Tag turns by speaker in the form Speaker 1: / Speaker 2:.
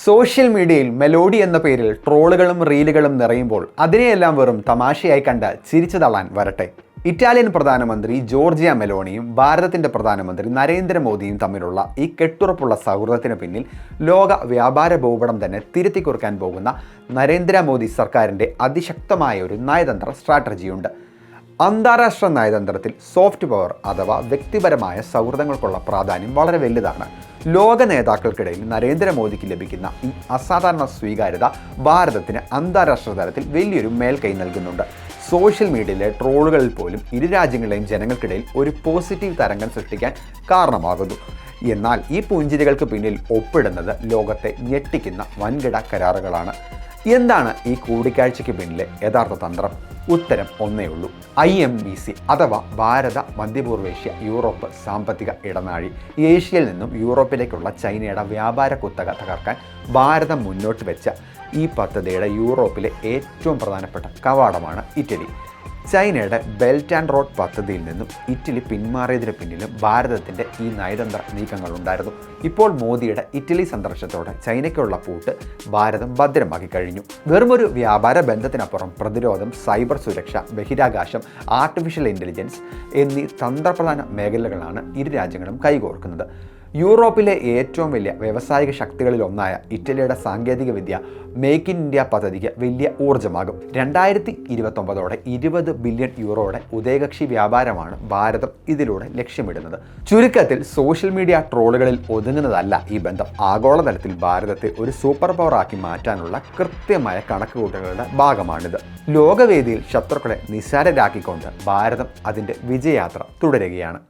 Speaker 1: Social മീഡിയയിൽ melody എന്ന പേരിൽ ട്രോളുകളും റീലുകളും നിറയുമ്പോൾ അതിനെയെല്ലാം വെറും തമാശയായി കണ്ട് ചിരിച്ചു തള്ളാൻ വരട്ടെ. ഇറ്റാലിയൻ പ്രധാനമന്ത്രി ജോർജിയ മെലോണിയും ഭാരതത്തിൻ്റെ പ്രധാനമന്ത്രി നരേന്ദ്രമോദിയും തമ്മിലുള്ള ഈ കെട്ടുറപ്പുള്ള സൗഹൃദത്തിന് പിന്നിൽ ലോക വ്യാപാര ഭൂപടം തന്നെ തിരുത്തിക്കുറിക്കാൻ പോകുന്ന നരേന്ദ്രമോദി സർക്കാരിൻ്റെ അതിശക്തമായ ഒരു നയതന്ത്ര സ്ട്രാറ്റജിയുണ്ട്. അന്താരാഷ്ട്ര നയതന്ത്രത്തിൽ സോഫ്റ്റ് പവർ അഥവാ വ്യക്തിപരമായ സൗഹൃദങ്ങൾക്കുള്ള പ്രാധാന്യം വളരെ വലുതാണ്. ലോക നേതാക്കൾക്കിടയിൽ നരേന്ദ്രമോദിക്ക് ലഭിക്കുന്ന ഈ അസാധാരണ സ്വീകാര്യത ഭാരതത്തിന് അന്താരാഷ്ട്ര തലത്തിൽ വലിയൊരു മേൽക്കൈ നൽകുന്നുണ്ട്. സോഷ്യൽ മീഡിയയിലെ ട്രോളുകളിൽ പോലും ഇരു രാജ്യങ്ങളെയും ജനങ്ങൾക്കിടയിൽ ഒരു പോസിറ്റീവ് തരംഗം സൃഷ്ടിക്കാൻ കാരണമാകുന്നു. എന്നാൽ ഈ പുഞ്ചിരികൾക്ക് പിന്നിൽ ഒപ്പിടുന്നത് ലോകത്തെ ഞെട്ടിക്കുന്ന വൻകിട കരാറുകളാണ്. എന്താണ് ഈ കൂടിക്കാഴ്ചയ്ക്ക് പിന്നിലെ യഥാർത്ഥ തന്ത്രം? ഉത്തരം ഒന്നേ ഉള്ളൂ: IMBC അഥവാ ഭാരത മധ്യപൂർവേഷ്യ യൂറോപ്പ് സാമ്പത്തിക ഇടനാഴി. ഏഷ്യയിൽ നിന്നും യൂറോപ്പിലേക്കുള്ള ചൈനയുടെ വ്യാപാര കുത്തക തകർക്കാൻ ഭാരതം മുന്നോട്ട് വെച്ച ഈ പദ്ധതിയുടെ യൂറോപ്പിലെ ഏറ്റവും പ്രധാനപ്പെട്ട കവാടമാണ് ഇറ്റലി. ചൈനയുടെ ബെൽറ്റ് ആൻഡ് റോഡ് പദ്ധതിയിൽ നിന്നും ഇറ്റലി പിന്മാറിയതിന് പിന്നിലും ഭാരതത്തിൻ്റെ ഈ നയതന്ത്ര നീക്കങ്ങളുണ്ടായിരുന്നു. ഇപ്പോൾ മോദിയുടെ ഇറ്റലി സന്ദർശനത്തോടെ ചൈനയ്ക്കുള്ള പൂട്ട് ഭാരതം ഭദ്രമാക്കി കഴിഞ്ഞു. വെറുമൊരു വ്യാപാര ബന്ധത്തിനപ്പുറം പ്രതിരോധം, സൈബർ സുരക്ഷ, ബഹിരാകാശം, ആർട്ടിഫിഷ്യൽ ഇൻ്റലിജൻസ് എന്നീ തന്ത്രപ്രധാന മേഖലകളാണ് ഇരു രാജ്യങ്ങളും കൈകോർക്കുന്നത്. യൂറോപ്പിലെ ഏറ്റവും വലിയ വ്യാവസായിക ശക്തികളിലൊന്നായ ഇറ്റലിയുടെ സാങ്കേതികവിദ്യ മേക്ക് ഇൻ ഇന്ത്യ പദ്ധതിക്ക് വലിയ ഊർജ്ജമാകും. 2029 20 ബില്യൺ യൂറോയുടെ ഉഭയകക്ഷി വ്യാപാരമാണ് ഭാരതം ഇതിലൂടെ ലക്ഷ്യമിടുന്നത്. ചുരുക്കത്തിൽ സോഷ്യൽ മീഡിയ ട്രോളുകളിൽ ഒതുങ്ങുന്നതല്ല ഈ ബന്ധം. ആഗോളതലത്തിൽ ഭാരതത്തെ ഒരു സൂപ്പർ പവർ ആക്കി മാറ്റാനുള്ള കൃത്യമായ കണക്കുകൂട്ടലുകളുടെ ഭാഗമാണിത്. ലോകവേദിയിൽ ശത്രുക്കളെ നിസ്സാരരാക്കിക്കൊണ്ട് ഭാരതം അതിൻ്റെ വിജയയാത്ര തുടരുകയാണ്.